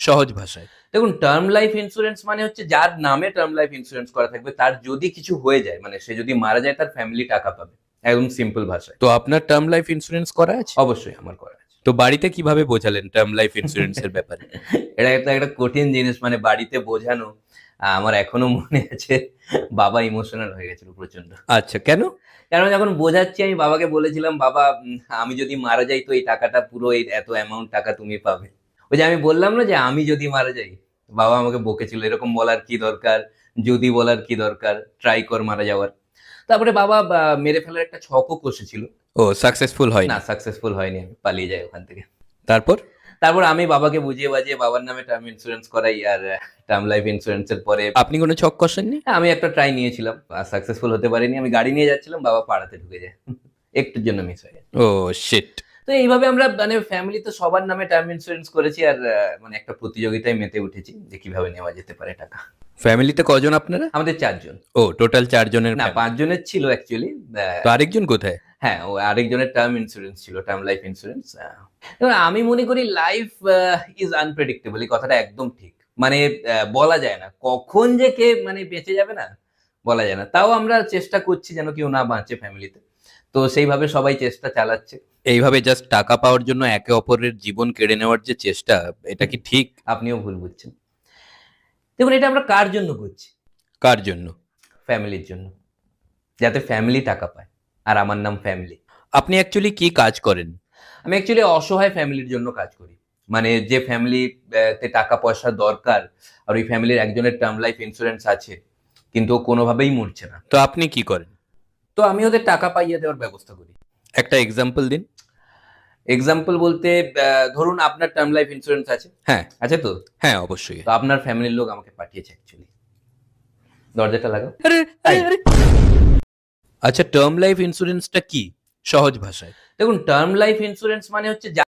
সহজ ভাষায়। দেখুন, টার্ম লাইফ ইন্স্যুরেন্স মানে হচ্ছে যার নামে টার্ম লাইফ ইন্স্যুরেন্স করা থাকবে, তার যদি কিছু হয়ে যায়, মানে সে যদি মারা যায়, তার ফ্যামিলি টাকা পাবে। একদম সিম্পল ভাষায়। তো আপনার টার্ম লাইফ ইন্স্যুরেন্স করা আছে? অবশ্যই আমার করা আছে। তো বাড়িতে কিভাবে বোঝালেন টার্ম লাইফ ইন্স্যুরেন্স এর ব্যাপারে? এটা একটা কঠিন জিনিস, মানে বাড়িতে বোঝানো। আমার এখনো মনে আছে, বাবা ইমোশনাল হয়ে গেছিল প্রচন্ড। আচ্ছা, কেন? কারণ যখন বোঝাচ্ছি, আমি বাবাকে বলেছিলাম, বাবা আমি যদি মারা যাই তো এই টাকাটা পুরো এই এত অ্যামাউন্ট টাকা তুমি পাবে। ওই যে আমি বললাম না যে আমি যদি মারা যাই, বাবা আমাকে বকেছিল, এরকম বলার কি দরকার, যদি বলার কি দরকার, ট্রাই কর মারা যাওয়ার। তারপরে বাবা মেরে ফেলার একটা ছকও কষেছিল। ও সাকসেসফুল হয়নি? না, সাকসেসফুল হয়নি, আমি পালিয়ে যাই ওখান থেকে। তারপর? তারপর আমি বাবাকে বুঝিয়ে বাজিয়ে বাবার নামে টার্ম ইন্স্যুরেন্স করাই, আর টার্ম লাইফ ইন্স্যুরেন্স এর পরে আপনি কোনো ছক কষেননি? আমি একটা ট্রাই নিয়েছিলাম, সাকসেসফুল হতে পারিনি। আমি গাড়ি নিয়ে যাচ্ছিলাম, বাবা পাড়াতে ঢুকে যায়, একটুর জন্য মিস হয়ে যায়। ও শিট। তো এইভাবে আমরা মানে ফ্যামিলিতে সবার নামে টার্ম ইন্স্যুরেন্স করেছি, আর মানে একটা প্রতিযোগিতায় মেতে উঠেছি যে কিভাবে নেওয়া যেতে পারে টাকা। ফ্যামিলিতে কজন আপনারা? আমাদের 4 জন। ও টোটাল 4 জনের না, family। 5 জনের ছিল অ্যাকচুয়ালি। তো আরেকজন কোথায়? হ্যাঁ, ও আরেকজনের টার্ম ইন্স্যুরেন্স ছিল, টার্ম লাইফ ইন্স্যুরেন্স। এবার আমি মনে করি লাইফ ইজ আনপ্রেডিক্টেবল, এই কথাটা একদম ঠিক। মানে বলা যায় না কখন যে কে মানে বেঁচে যাবে, না বলা যায় না। তাও আমরা চেষ্টা করছি যেন কেউ না বাঁচে ফ্যামিলিতে। তো সেইভাবে সবাই চেষ্টা চালাচ্ছে। এইভাবে জাস্ট টাকা পাওয়ার জন্য একে অপরের জীবন কেড়ে নেওয়ার যে চেষ্টা, এটা কি ঠিক? আপনিও ভুল বুঝছেন। দেখুন, এটা আমরা কার জন্য করছি? কার জন্য? ফ্যামিলির জন্য, যাতে ফ্যামিলি টাকা পায়। আর আমার নাম ফ্যামিলি। আপনি অ্যাকচুয়ালি কি কাজ করেন? আমি অ্যাকচুয়ালি অসহায় ফ্যামিলির জন্য কাজ করি। মানে যে ফ্যামিলি তে টাকা পয়সা দরকার, আর ওই ফ্যামিলির একজনের টার্ম লাইফ ইন্স্যুরেন্স আছে, কিন্তু ও কোনোভাবেই মরছে না। তো আপনি কি করেন? তো আমি ওদের টাকা পাইয়ে দেওয়ার ব্যবস্থা করি। একটা এক্সাম্পল দিন। এক্সাম্পল বলতে, ধরুন আপনার টার্ম লাইফ ইন্স্যুরেন্স আছে। হ্যাঁ। আছে তো? হ্যাঁ, অবশ্যই। তো আপনার ফ্যামিলির লোক আমাকে পাঠিয়েছে অ্যাকচুয়ালি। দরজাটা লাগাও। আরে আরে তাই। আরে আচ্ছা, টার্ম লাইফ ইন্স্যুরেন্সটা কি সহজ ভাষায়? দেখুন, টার্ম লাইফ ইন্স্যুরেন্স মানে হচ্ছে